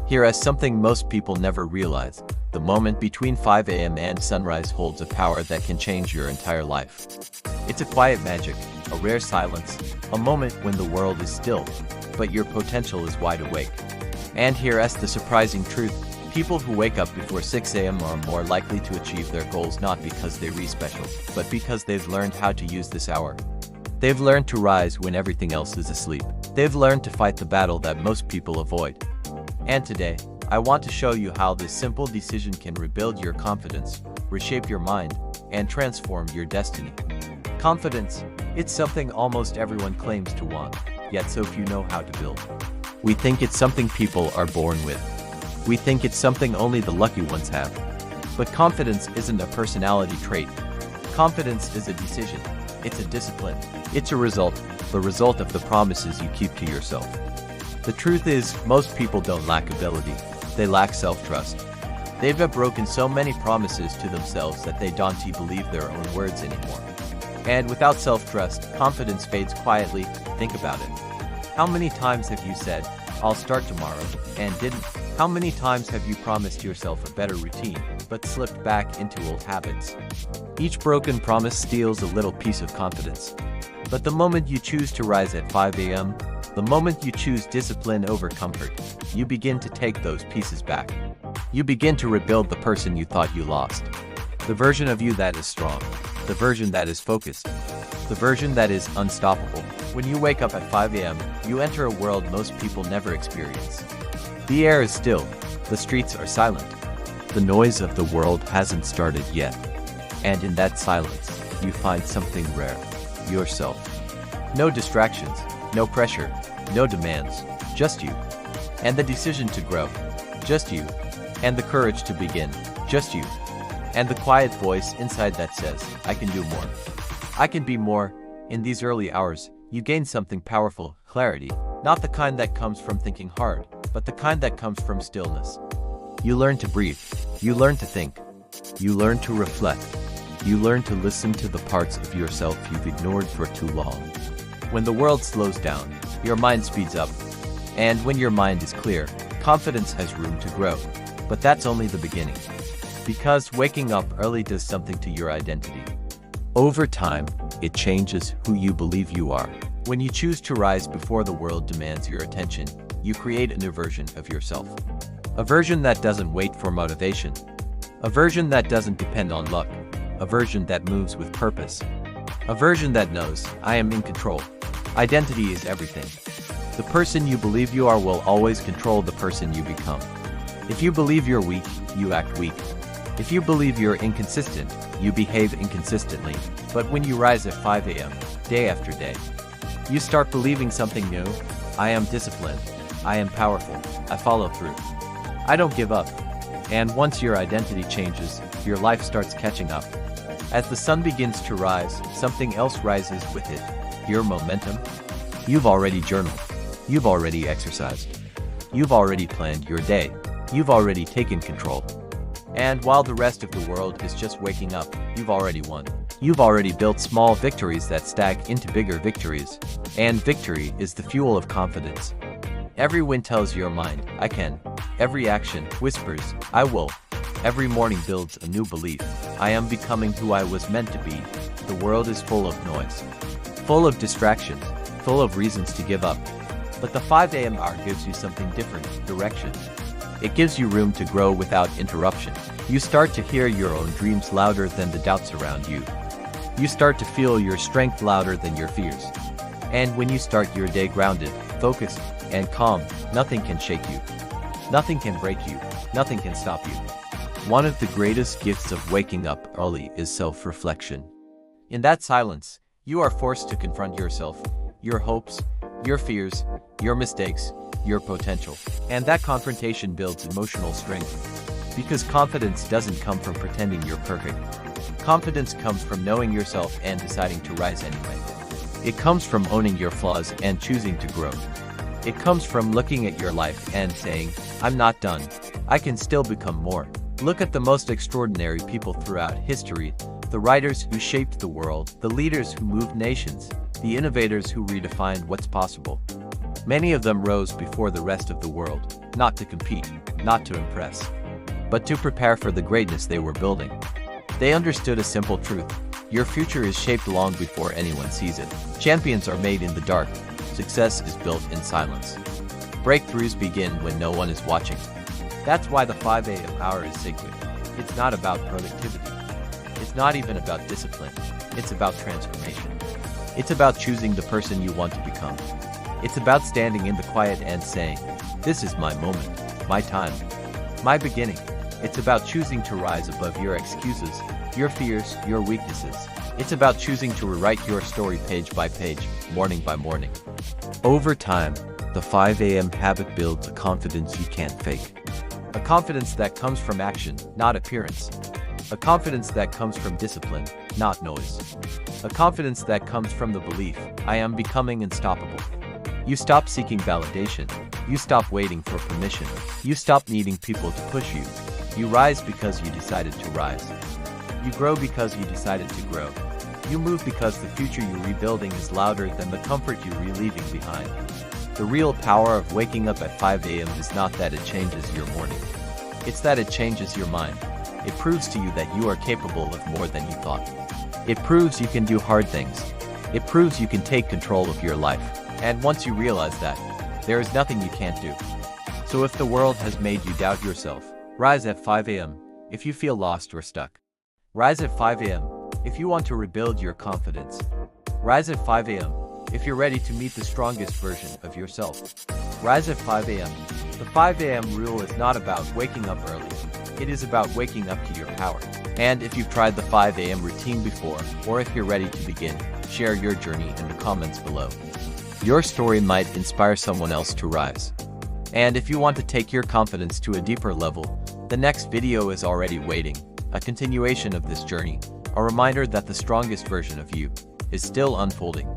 Here is something most people never realize. The moment between 5 a.m. and sunrise holds a power that can change your entire life. It's a quiet magic, a rare silence, a moment when the world is still, but your potential is wide awake. And here is the surprising truth. People who wake up before 6 a.m. are more likely to achieve their goals not because they're special, but because they've learned how to use this hour. They've learned to rise when everything else is asleep. They've learned to fight the battle that most people avoid. And today, I want to show you how this simple decision can rebuild your confidence, reshape your mind, and transform your destiny. Confidence, it's something almost everyone claims to want, yet so few know how to build. We think it's something people are born with. We think it's something only the lucky ones have. But confidence isn't a personality trait. Confidence is a decision. It's a discipline. It's a result, the result of the promises you keep to yourself. The truth is, most people don't lack ability. They lack self-trust. They've broken so many promises to themselves that they don't believe their own words anymore. And without self-trust, confidence fades quietly. Think about it. How many times have you said, "I'll start tomorrow," and didn't? How many times have you promised yourself a better routine, but slipped back into old habits? Each broken promise steals a little piece of confidence. But the moment you choose to rise at 5 a.m., the moment you choose discipline over comfort, you begin to take those pieces back. You begin to rebuild the person you thought you lost. The version of you that is strong. The version that is focused. The version that is unstoppable. When you wake up at 5 a.m., you enter a world most people never experience. The air is still. The streets are silent. The noise of the world hasn't started yet. And in that silence, you find something rare. Yourself. No distractions, no pressure, no demands, just you. And the decision to grow, just you. And the courage to begin, just you. And the quiet voice inside that says, "I can do more. I can be more." In these early hours, you gain something powerful, clarity. Not the kind that comes from thinking hard, but the kind that comes from stillness. You learn to breathe. You learn to think. You learn to reflect. You learn to listen to the parts of yourself you've ignored for too long. When the world slows down, your mind speeds up. And when your mind is clear, confidence has room to grow. But that's only the beginning. Because waking up early does something to your identity. Over time, it changes who you believe you are. When you choose to rise before the world demands your attention, you create a new version of yourself. A version that doesn't wait for motivation. A version that doesn't depend on luck. A version that moves with purpose. A version that knows, "I am in control." Identity is everything. The person you believe you are will always control the person you become. If you believe you're weak, you act weak. If you believe you're inconsistent, you behave inconsistently. But when you rise at 5 a.m., day after day, you start believing something new. I am disciplined. I am powerful. I follow through. I don't give up. And once your identity changes, your life starts catching up. As the sun begins to rise, something else rises with it. Your momentum. You've already journaled. You've already exercised. You've already planned your day. You've already taken control. And while the rest of the world is just waking up, you've already won. You've already built small victories that stack into bigger victories. And victory is the fuel of confidence. Every win tells your mind, "I can." Every action whispers, "I will." Every morning builds a new belief. I am becoming who I was meant to be. The world is full of noise. Full of distractions. Full of reasons to give up. But the 5 a.m. hour gives you something different, direction. It gives you room to grow without interruption. You start to hear your own dreams louder than the doubts around you. You start to feel your strength louder than your fears. And when you start your day grounded, focused, and calm, nothing can shake you. Nothing can break you. Nothing can stop you. One of the greatest gifts of waking up early is self-reflection. In that silence, you are forced to confront yourself, your hopes, your fears, your mistakes, your potential. And that confrontation builds emotional strength. Because confidence doesn't come from pretending you're perfect. Confidence comes from knowing yourself and deciding to rise anyway. It comes from owning your flaws and choosing to grow. It comes from looking at your life and saying, "I'm not done. I can still become more." Look at the most extraordinary people throughout history, the writers who shaped the world, the leaders who moved nations, the innovators who redefined what's possible. Many of them rose before the rest of the world. not to compete, not to impress, but to prepare for the greatness they were building. They understood a simple truth: your future is shaped long before anyone sees it. Champions are made in the dark. Success is built in silence. Breakthroughs begin when no one is watching. That's why the 5 a.m. hour is sacred. It's not about productivity. It's not even about discipline. It's about transformation. It's about choosing the person you want to become. It's about standing in the quiet and saying, "This is my moment, my time, my beginning." It's about choosing to rise above your excuses, your fears, your weaknesses. It's about choosing to rewrite your story page by page, morning by morning. Over time, the 5 a.m. habit builds a confidence you can't fake. A confidence that comes from action, not appearance. A confidence that comes from discipline, not noise. A confidence that comes from the belief, "I am becoming unstoppable." You stop seeking validation. You stop waiting for permission. You stop needing people to push you. You rise because you decided to rise. You grow because you decided to grow. You move because the future you're rebuilding is louder than the comfort you're leaving behind. The real power of waking up at 5 a.m. is not that it changes your morning. It's that it changes your mind. It proves to you that you are capable of more than you thought. It proves you can do hard things. It proves you can take control of your life. And once you realize that, there is nothing you can't do. So if the world has made you doubt yourself, rise at 5 a.m. if you feel lost or stuck. Rise at 5 a.m. if you want to rebuild your confidence. Rise at 5 a.m. if you're ready to meet the strongest version of yourself. Rise at 5 a.m. The 5 a.m. rule is not about waking up early. It is about waking up to your power. And if you've tried the 5 a.m. routine before, or if you're ready to begin, share your journey in the comments below. Your story might inspire someone else to rise. And if you want to take your confidence to a deeper level, the next video is already waiting. A continuation of this journey, a reminder that the strongest version of you is still unfolding.